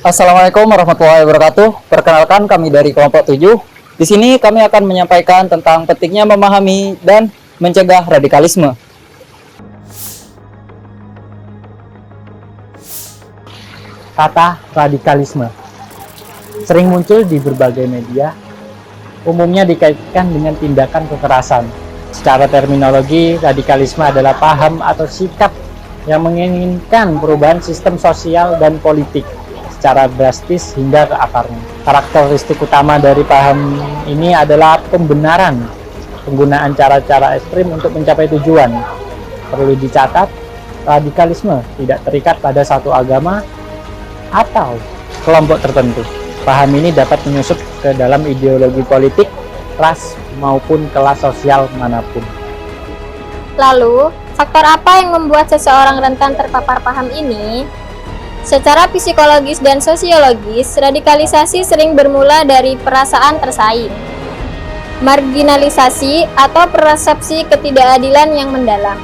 Assalamualaikum warahmatullahi wabarakatuh. Perkenalkan kami dari kelompok 7. Di sini kami akan menyampaikan tentang pentingnya memahami dan mencegah radikalisme. Kata radikalisme sering muncul di berbagai media, umumnya dikaitkan dengan tindakan kekerasan. Secara terminologi, radikalisme adalah paham atau sikap yang menginginkan perubahan sistem sosial dan politik secara drastis hingga ke akarnya. Karakteristik utama dari paham ini adalah pembenaran penggunaan cara-cara ekstrim untuk mencapai tujuan. Perlu dicatat, radikalisme tidak terikat pada satu agama atau kelompok tertentu. Paham ini dapat menyusup ke dalam ideologi politik, ras, maupun kelas sosial manapun. Lalu, faktor apa yang membuat seseorang rentan terpapar paham ini? Secara psikologis dan sosiologis, radikalisasi sering bermula dari perasaan tersaing, marginalisasi, atau persepsi ketidakadilan yang mendalam.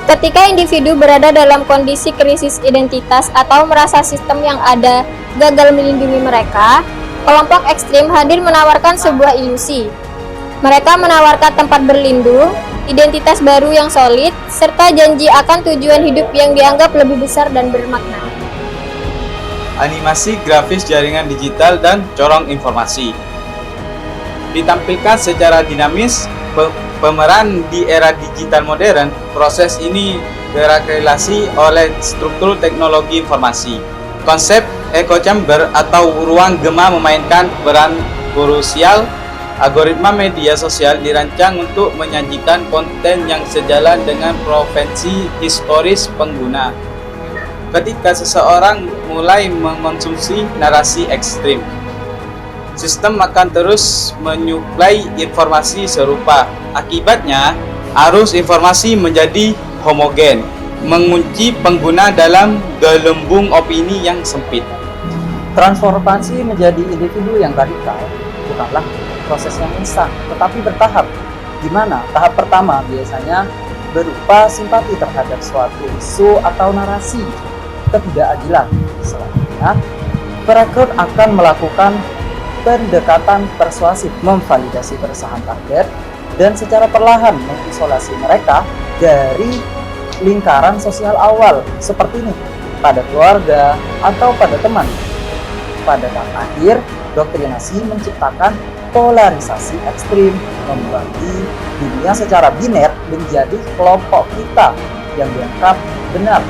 Ketika individu berada dalam kondisi krisis identitas atau merasa sistem yang ada gagal melindungi mereka, kelompok ekstrim hadir menawarkan sebuah ilusi. Mereka menawarkan tempat berlindung, identitas baru yang solid, serta janji akan tujuan hidup yang dianggap lebih besar dan bermakna. Animasi grafis jaringan digital dan corong informasi ditampilkan secara dinamis. Pemeran di era digital modern, proses ini diregulasi oleh struktur teknologi informasi. Konsep echo chamber atau ruang gema memainkan peran krusial. Algoritma media sosial dirancang untuk menyajikan konten yang sejalan dengan preferensi historis pengguna. Ketika seseorang mulai mengonsumsi narasi ekstrim, sistem akan terus menyuplai informasi serupa. Akibatnya, arus informasi menjadi homogen, mengunci pengguna dalam gelembung opini yang sempit. Transformasi menjadi individu yang radikal bukanlah proses yang instan, tetapi bertahap, di mana tahap pertama biasanya berupa simpati terhadap suatu isu atau narasi ketidakadilan. Selanjutnya, perekrut akan melakukan pendekatan persuasif, memvalidasi keresahan target, dan secara perlahan mengisolasi mereka dari lingkaran sosial awal, seperti ini, pada keluarga atau pada teman. Pada tahap akhir, doktrinasi menciptakan polarisasi ekstrim, membagi dunia secara biner menjadi kelompok kita yang dianggap benar,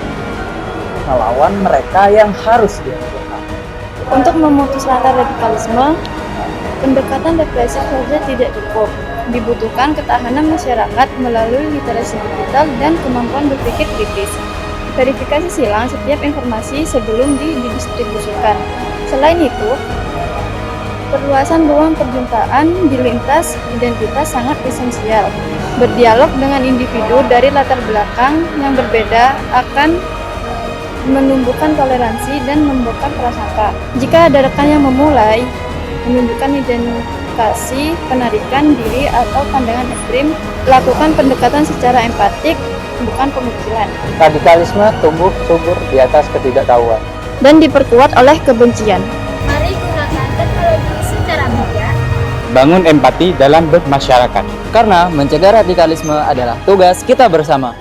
melawan mereka yang harus dihancurkan. Untuk memutus rantai radikalisme, pendekatan represif saja tidak cukup. Dibutuhkan ketahanan masyarakat melalui literasi digital dan kemampuan berpikir kritis. Verifikasi silang setiap informasi sebelum didistribusikan. Selain itu, perluasan ruang perjumpaan di lintas identitas sangat esensial. Berdialog dengan individu dari latar belakang yang berbeda akan menumbuhkan toleransi dan membuka prasangka. Jika ada rekan yang memulai menunjukkan indikasi penarikan diri atau pandangan ekstrim, lakukan pendekatan secara empatik, bukan pemikiran. Radikalisme tumbuh subur di atas ketidaktahuan Dan diperkuat oleh kebencian. Mari gunakan teknologi secara bijak. Bangun empati dalam bermasyarakat. karena mencegah radikalisme adalah tugas kita bersama.